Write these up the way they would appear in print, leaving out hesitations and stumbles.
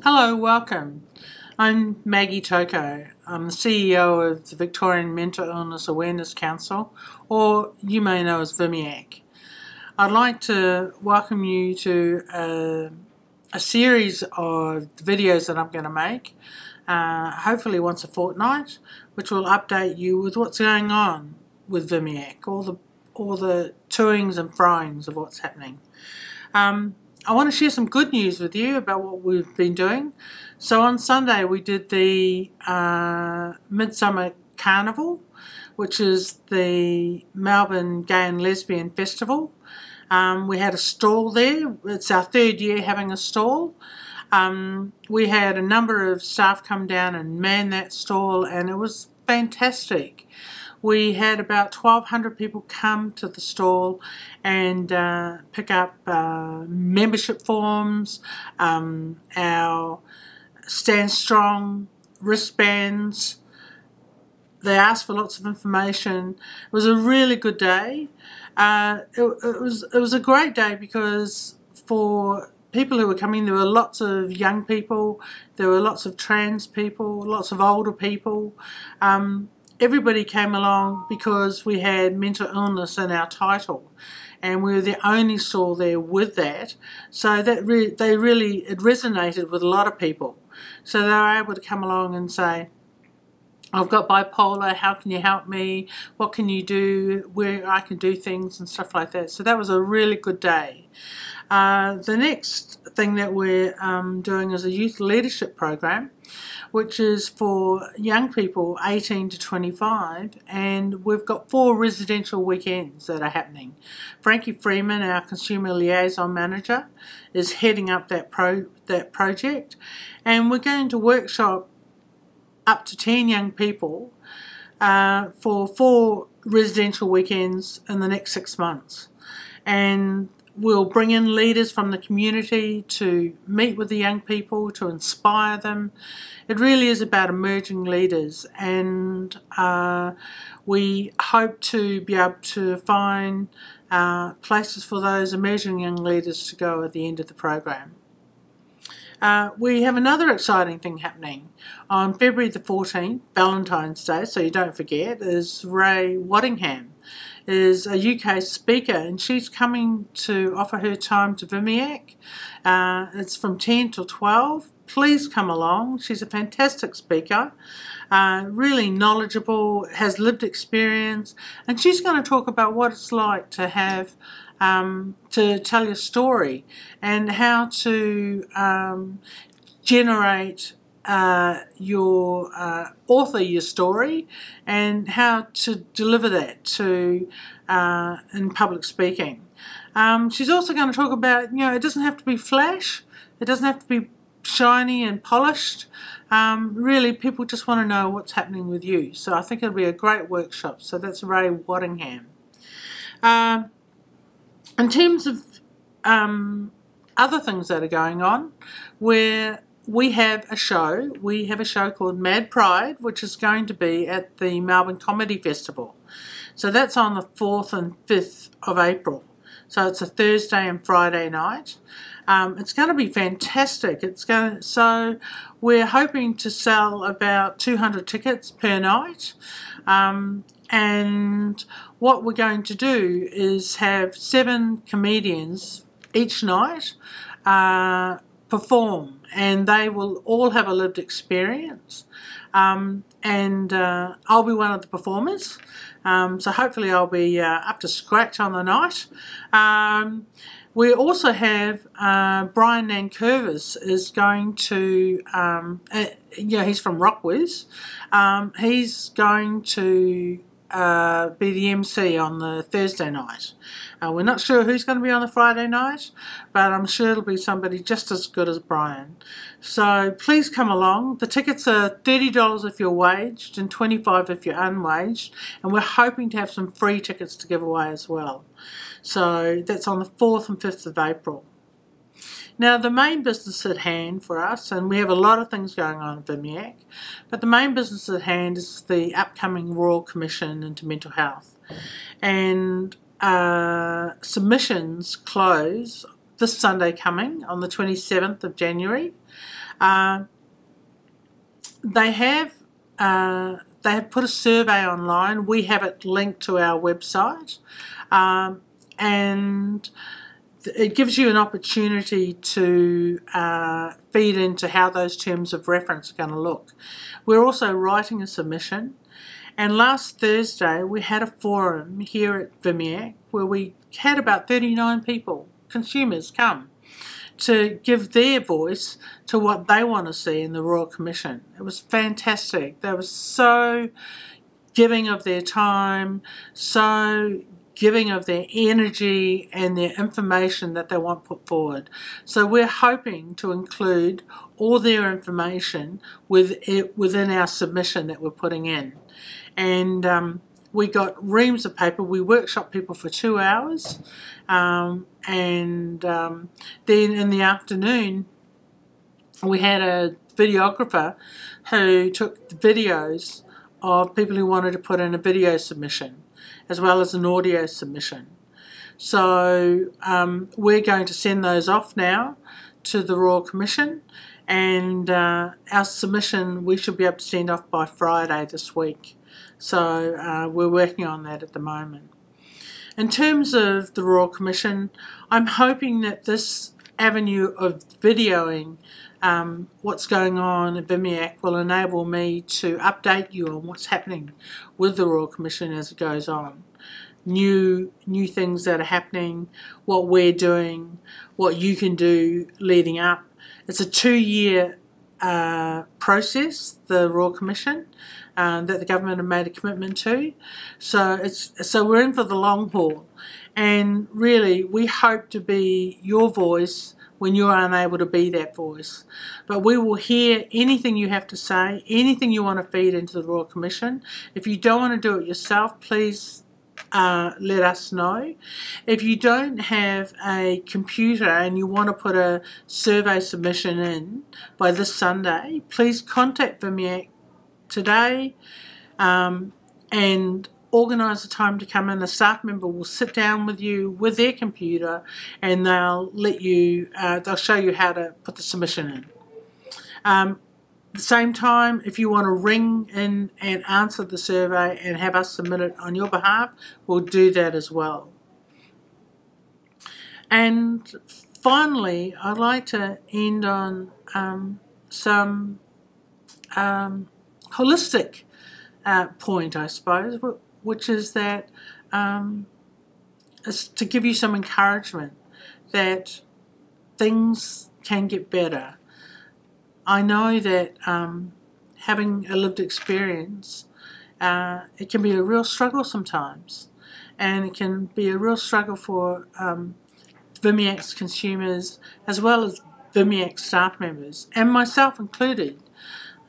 Hello, welcome. I'm Maggie Toko. I'm the CEO of the Victorian Mental Illness Awareness Council, or you may know as VMIAC. I'd like to welcome you to a series of videos that I'm going to make, hopefully once a fortnight, which will update you with what's going on with VMIAC, all the toings and froings of what's happening. I want to share some good news with you about what we've been doing. So on Sunday we did the Midsummer Carnival, which is the Melbourne Gay and Lesbian Festival. We had a stall there. It's our third year having a stall. We had a number of staff come down and man that stall, and it was fantastic. We had about 1,200 people come to the stall and pick up membership forms, our Stand Strong wristbands. They asked for lots of information. It was a really good day. It was a great day because for people who were coming, there were lots of young people, there were lots of trans people, lots of older people. Everybody came along because we had mental illness in our title, and we were the only stall there with that. So that it resonated with a lot of people. So they were able to come along and say, I've got bipolar, how can you help me? What can you do? Where I can do things and stuff like that. So that was a really good day. The next thing that we're doing is a youth leadership program, which is for young people 18 to 25, and we've got 4 residential weekends that are happening. Frankie Freeman, our consumer liaison manager, is heading up that project, and we're going to workshop up to 10 young people for 4 residential weekends in the next 6 months. And we'll bring in leaders from the community to meet with the young people, to inspire them. It really is about emerging leaders, and we hope to be able to find places for those emerging young leaders to go at the end of the program. We have another exciting thing happening. On February the 14th, Valentine's Day, so you don't forget, is Ray Waddingham, is a UK speaker, and she's coming to offer her time to VMIAC. It's from 10 till 12. Please come along. She's a fantastic speaker, really knowledgeable, has lived experience, and she's going to talk about what it's like to have to tell your story and how to generate author your story and how to deliver that to in public speaking. She's also going to talk about, it doesn't have to be flash, it doesn't have to be shiny and polished. Really, people just want to know what's happening with you. So I think it'll be a great workshop. So that's Ray Waddingham. In terms of other things that are going on, where we have a show called Mad Pride, which is going to be at the Melbourne Comedy Festival. So that's on the 4th and 5th of April. So it's a Thursday and Friday night. It's going to be fantastic. So we're hoping to sell about 200 tickets per night. And what we're going to do is have 7 comedians each night perform, and they will all have a lived experience. And I'll be one of the performers, so hopefully I'll be up to scratch on the night. We also have Brian Nankervis is going to, he's from Rockwiz. He's going to be the MC on the Thursday night. We're not sure who's going to be on the Friday night, but I'm sure it'll be somebody just as good as Brian. So please come along. The tickets are $30 if you're waged and $25 if you're unwaged, and we're hoping to have some free tickets to give away as well. So that's on the 4th and 5th of April. Now, the main business at hand for us, and we have a lot of things going on at VMIAC, but the main business at hand is the upcoming Royal Commission into Mental Health. And submissions close this Sunday coming on the 27th of January. They have put a survey online. We have it linked to our website, and it gives you an opportunity to feed into how those terms of reference are going to look. We're also writing a submission, and last Thursday we had a forum here at VMIAC where we had about 39 people, consumers, come to give their voice to what they want to see in the Royal Commission. It was fantastic. They were so giving of their time, so giving of their energy and their information that they want put forward. So we're hoping to include all their information within our submission that we're putting in. And we got reams of paper. We workshopped people for 2 hours, and then in the afternoon we had a videographer who took the videos of people who wanted to put in a video submission as well as an audio submission. So we're going to send those off now to the Royal Commission, and our submission we should be able to send off by Friday this week. So we're working on that at the moment. In terms of the Royal Commission, I'm hoping that this avenue of videoing what's going on at VMIAC will enable me to update you on what's happening with the Royal Commission as it goes on. New things that are happening, what we're doing, what you can do leading up. It's a 2-year process, the Royal Commission, that the government have made a commitment to. So we're in for the long haul, and really we hope to be your voice when you're unable to be that voice. But we will hear anything you have to say, anything you want to feed into the Royal Commission. If you don't want to do it yourself, please let us know. If you don't have a computer and you want to put a survey submission in by this Sunday, please contact VMIAC today and organise a time to come in. A staff member will sit down with you with their computer, and they'll let you, they'll show you how to put the submission in. At the same time, if you want to ring in and answer the survey and have us submit it on your behalf, we'll do that as well. And finally, I'd like to end on some holistic point, I suppose, which is that is to give you some encouragement that things can get better. I know that having a lived experience, it can be a real struggle sometimes, and it can be a real struggle for VMIAC's consumers as well as VMIAC staff members, and myself included.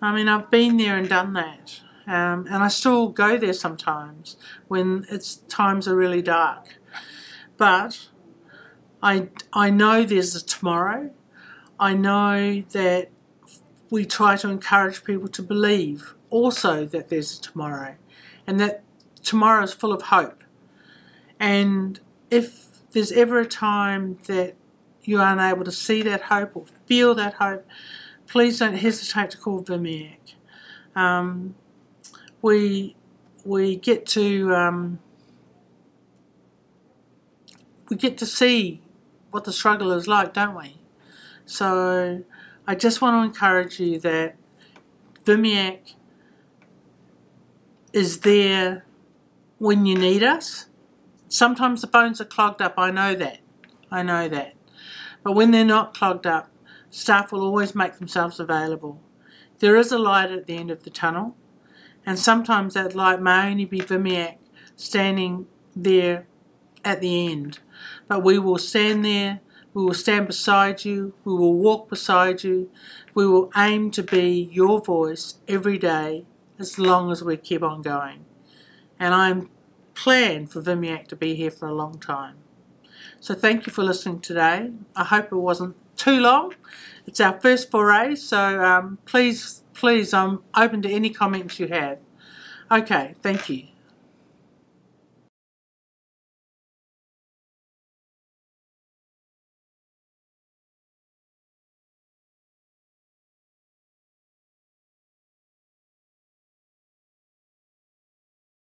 I mean, I've been there and done that, and I still go there sometimes when times are really dark. But I know there's a tomorrow. I know that we try to encourage people to believe also that there's a tomorrow, and that tomorrow is full of hope. And if there's ever a time that you're unable to see that hope or feel that hope, please don't hesitate to call VMIAC. We get to see what the struggle is like, don't we? So I just want to encourage you that VMIAC is there when you need us. Sometimes the phones are clogged up, I know that. But when they're not clogged up, staff will always make themselves available. There is a light at the end of the tunnel, and sometimes that light may only be VMIAC standing there at the end. But we will stand there, we will stand beside you, we will walk beside you, we will aim to be your voice every day as long as we keep on going. And I'm planned for VMIAC to be here for a long time. So thank you for listening today. I hope it wasn't too long. It's our first foray, so please, I'm open to any comments you have. Okay, thank you.